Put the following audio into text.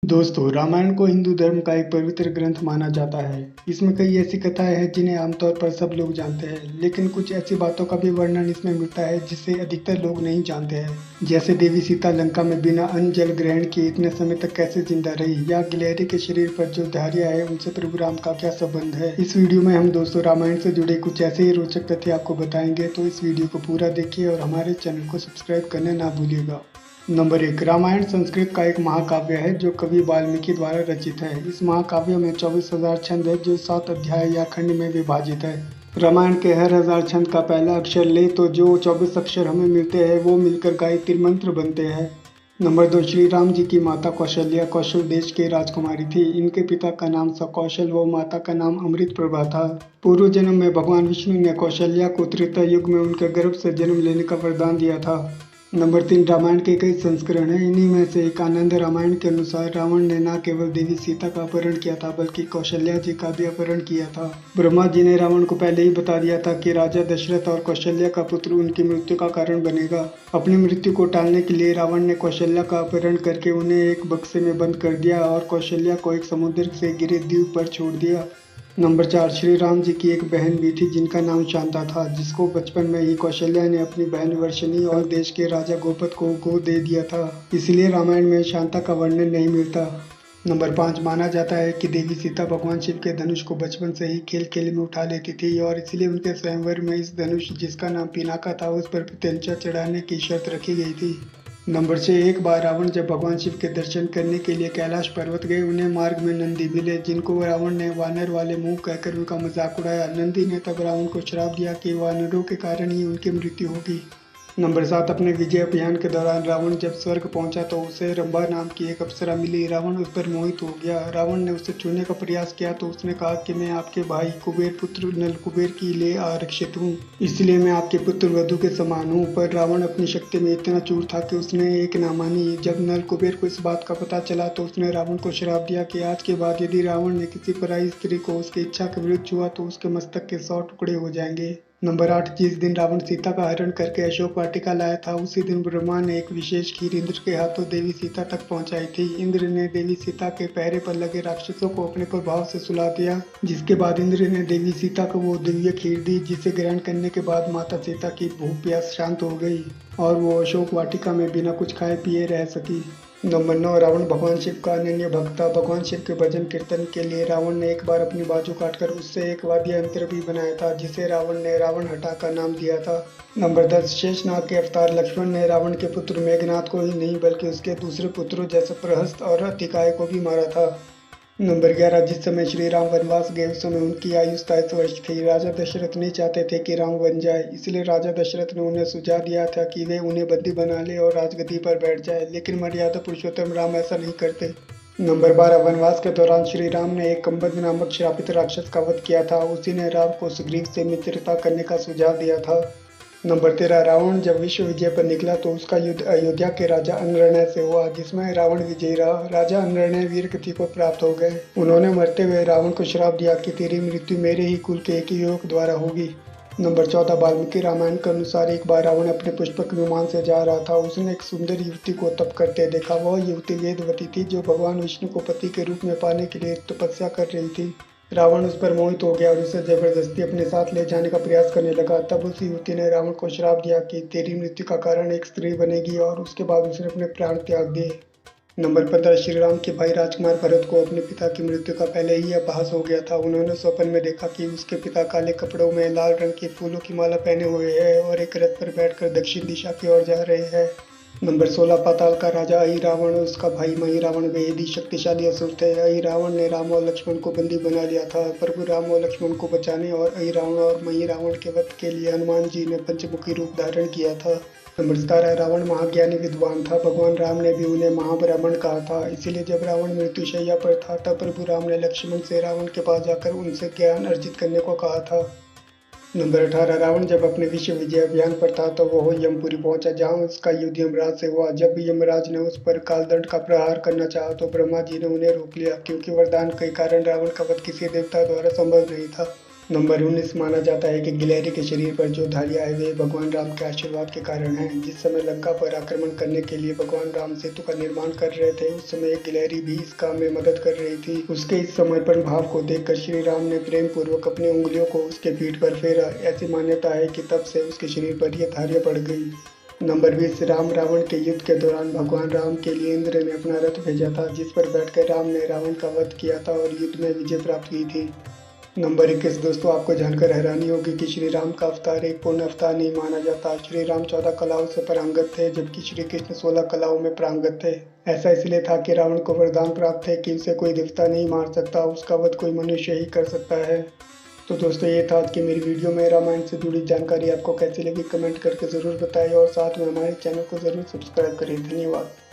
दोस्तों, रामायण को हिंदू धर्म का एक पवित्र ग्रंथ माना जाता है। इसमें कई ऐसी कथाएं हैं जिन्हें आमतौर पर सब लोग जानते हैं, लेकिन कुछ ऐसी बातों का भी वर्णन इसमें मिलता है जिसे अधिकतर लोग नहीं जानते हैं। जैसे देवी सीता लंका में बिना अन्न जल ग्रहण किए इतने समय तक कैसे जिंदा रही, या गिलहरी के शरीर पर जो धारियां है उनसे प्रभु राम का क्या संबंध है। इस वीडियो में हम दोस्तों रामायण से जुड़े कुछ ऐसे ही रोचक तथ्य आपको बताएंगे, तो इस वीडियो को पूरा देखिए और हमारे चैनल को सब्सक्राइब करना ना भूलिएगा। नंबर 1। रामायण संस्कृत का एक महाकाव्य है जो कवि वाल्मीकि द्वारा रचित है। इस महाकाव्य में 24,000 छंद है जो 7 अध्याय या खंड में विभाजित है। रामायण के हर 1000 छंद का पहला अक्षर ले तो जो 24 अक्षर हमें मिलते हैं वो मिलकर गायत्री मंत्र बनते हैं। नंबर 2। श्री राम जी की माता कौशल्या कौशल देश की राजकुमारी थी। इनके पिता का नाम सकौशल व माता का नाम अमृत प्रभा था। पूर्व जन्म में भगवान विष्णु ने कौशल्या को त्रेता युग में उनके गर्भ से जन्म लेने का वरदान दिया था। नंबर 3। रामायण के कई संस्करण हैं। इन्हीं में से एक आनंद रामायण के अनुसार रावण ने न केवल देवी सीता का अपहरण किया था बल्कि कौशल्या जी का भी अपहरण किया था। ब्रह्मा जी ने रावण को पहले ही बता दिया था कि राजा दशरथ और कौशल्या का पुत्र उनकी मृत्यु का कारण बनेगा। अपनी मृत्यु को टालने के लिए रावण ने कौशल्या का अपहरण करके उन्हें एक बक्से में बंद कर दिया और कौशल्या को एक समुद्र से घिरे द्वीप पर छोड़ दिया। नंबर 4। श्री राम जी की एक बहन भी थी जिनका नाम शांता था, जिसको बचपन में ही कौशल्या ने अपनी बहन वर्षिणी और देश के राजा गोपद को गोद दे दिया था, इसलिए रामायण में शांता का वर्णन नहीं मिलता। नंबर 5। माना जाता है कि देवी सीता भगवान शिव के धनुष को बचपन से ही खेल खेल में उठा लेती थी और इसलिए उनके स्वयंवर में इस धनुष जिसका नाम पिनाका था उस पर प्रत्यंचा चढ़ाने की शर्त रखी गई थी। नंबर 6। एक बार रावण जब भगवान शिव के दर्शन करने के लिए कैलाश पर्वत गए, उन्हें मार्ग में नंदी मिले जिनको रावण ने वानर वाले मुंह कहकर उनका मजाक उड़ाया। नंदी ने तब रावण को श्राप दिया कि वानरों के कारण ही उनकी मृत्यु होगी। नंबर 7। अपने विजय अभियान के दौरान रावण जब स्वर्ग पहुंचा तो उसे रंभा नाम की एक अप्सरा मिली। रावण उस पर मोहित हो गया। रावण ने उसे छूने का प्रयास किया तो उसने कहा कि मैं आपके भाई कुबेर पुत्र नल कुबेर की लिए आरक्षित हूँ, इसलिए मैं आपके पुत्र वधु के समान हूँ। पर रावण अपनी शक्ति में इतना चूर था कि उसने एक ना मानी। जब नल कुबेर को इस बात का पता चला तो उसने रावण को श्राप दिया कि आज के बाद यदि रावण ने किसी पराई स्त्री को उसकी इच्छा के विरुद्ध छुआ तो उसके मस्तक के 100 टुकड़े हो जाएंगे। नंबर 8। जिस दिन रावण सीता का हरण करके अशोक वाटिका लाया था उसी दिन ब्रह्मा ने एक विशेष खीर इंद्र के हाथों देवी सीता तक पहुंचाई थी। इंद्र ने देवी सीता के पहरे पर लगे राक्षसों को अपने प्रभाव से सुला दिया, जिसके बाद इंद्र ने देवी सीता को वो दिव्य खीर दी जिसे ग्रहण करने के बाद माता सीता की भूख प्यास शांत हो गई और वो अशोक वाटिका में बिना कुछ खाए पिए रह सकी। नंबर 9। रावण भगवान शिव का अनन्य भक्त था। भगवान शिव के भजन कीर्तन के लिए रावण ने एक बार अपनी बाजू काटकर उससे एक वाद्य यंत्र भी बनाया था जिसे रावण ने रावण हटा का नाम दिया था। नंबर 10। शेषनाग के अवतार लक्ष्मण ने रावण के पुत्र मेघनाथ को ही नहीं बल्कि उसके दूसरे पुत्रों जैसे प्रहस्त और अतिकाय को भी मारा था। नंबर 11। जिस समय श्री राम वनवास गए उस समय उनकी आयु 27 वर्ष थी। राजा दशरथ नहीं चाहते थे कि राम बन जाए, इसलिए राजा दशरथ ने उन्हें सुझाव दिया था कि वे उन्हें बंदी बना ले और राजगद्दी पर बैठ जाए, लेकिन मर्यादा पुरुषोत्तम राम ऐसा नहीं करते। नंबर 12। वनवास के दौरान श्री राम ने एक कंबद नामक श्रापित राक्षस का वध किया था। उसी ने राम को सुग्रीव से मित्रता करने का सुझाव दिया था। नंबर 13। रावण जब विश्व विजय पर निकला तो उसका युद्ध अयोध्या के राजा अनरणय से हुआ जिसमें रावण विजयी रहा। राजा अनरणय वीर गति को प्राप्त हो गए। उन्होंने मरते हुए रावण को श्राप दिया कि तेरी मृत्यु मेरे ही कुल के एक युवक द्वारा होगी। नंबर 14। वाल्मीकि रामायण के अनुसार एक बार रावण अपने पुष्पक विमान से जा रहा था। उसने एक सुंदर युवती को तप करते देखा। वह युवती वेदवती थी जो भगवान विष्णु को पति के रूप में पाने के लिए तपस्या कर रही थी। रावण उस पर मोहित हो गया और उसे जबरदस्ती अपने साथ ले जाने का प्रयास करने लगा। तब उस युवती ने रावण को श्राप दिया कि तेरी मृत्यु का कारण एक स्त्री बनेगी और उसके बाद उसने अपने प्राण त्याग दिए। नंबर 15। श्री राम के भाई राजकुमार भरत को अपने पिता की मृत्यु का पहले ही आभास हो गया था। उन्होंने स्वप्न में देखा कि उसके पिता काले कपड़ों में लाल रंग के फूलों की माला पहने हुए हैं और एक रथ पर बैठकर दक्षिण दिशा की ओर जा रहे हैं। नंबर 16। पाताल का राजा अहि रावण और उसका भाई मही रावण बेहद ही शक्तिशाली असुर थे। अहि रावण ने राम और लक्ष्मण को बंदी बना लिया था। प्रभु राम और लक्ष्मण को बचाने और अहि रावण और मही रावण के वध के लिए हनुमान जी ने पंचमुखी रूप धारण किया था। नंबर 17। रावण महाज्ञानी विद्वान था। भगवान राम ने भी उन्हें महाब्राह्मण कहा था। इसीलिए जब रावण मृत्युशैया पर था तब प्रभु राम ने लक्ष्मण से रावण के पास जाकर उनसे ज्ञान अर्जित करने को कहा था। नंबर 18। रावण जब अपने विश्व विजय अभियान पर था तो वह यमपुरी पहुंचा जहां उसका युद्ध यमराज से हुआ। जब यमराज ने उस पर कालदंड का प्रहार करना चाहा तो ब्रह्मा जी ने उन्हें रोक लिया, क्योंकि वरदान के कारण रावण का वध किसी देवता द्वारा संभव नहीं था। नंबर 19 माना जाता है कि गिलहरी के शरीर पर जो धारियां हैं वे भगवान राम के आशीर्वाद के कारण हैं। जिस समय लंका पर आक्रमण करने के लिए भगवान राम सेतु का निर्माण कर रहे थे, उस समय एक गिलहरी भी इस काम में मदद कर रही थी। उसके इस समर्पण भाव को देखकर श्री राम ने प्रेम पूर्वक अपनी उंगलियों को उसके पीठ पर फेरा। ऐसी मान्यता है कि तब से उसके शरीर पर यह धारियां पड़ गई। नंबर 20 राम रावण के युद्ध के दौरान भगवान राम के लिए इंद्र ने अपना रथ भेजा था, जिस पर बैठकर राम ने रावण का वध किया था और युद्ध में विजय प्राप्त की थी। नंबर 21 दोस्तों, आपको जानकर हैरानी होगी कि श्री राम का अवतार एक पूर्ण अवतार नहीं माना जाता। श्री राम 14 कलाओं से पारंगत थे, जबकि श्री कृष्ण 16 कलाओं में पारंगत थे। ऐसा इसलिए था कि रावण को वरदान प्राप्त है कि उसे कोई देवता नहीं मार सकता, उसका वध कोई मनुष्य ही कर सकता है। तो दोस्तों, ये था आज की मेरी वीडियो में। रामायण से जुड़ी जानकारी आपको कैसी लगी कमेंट करके ज़रूर बताएं और साथ में हमारे चैनल को ज़रूर सब्सक्राइब करें। धन्यवाद।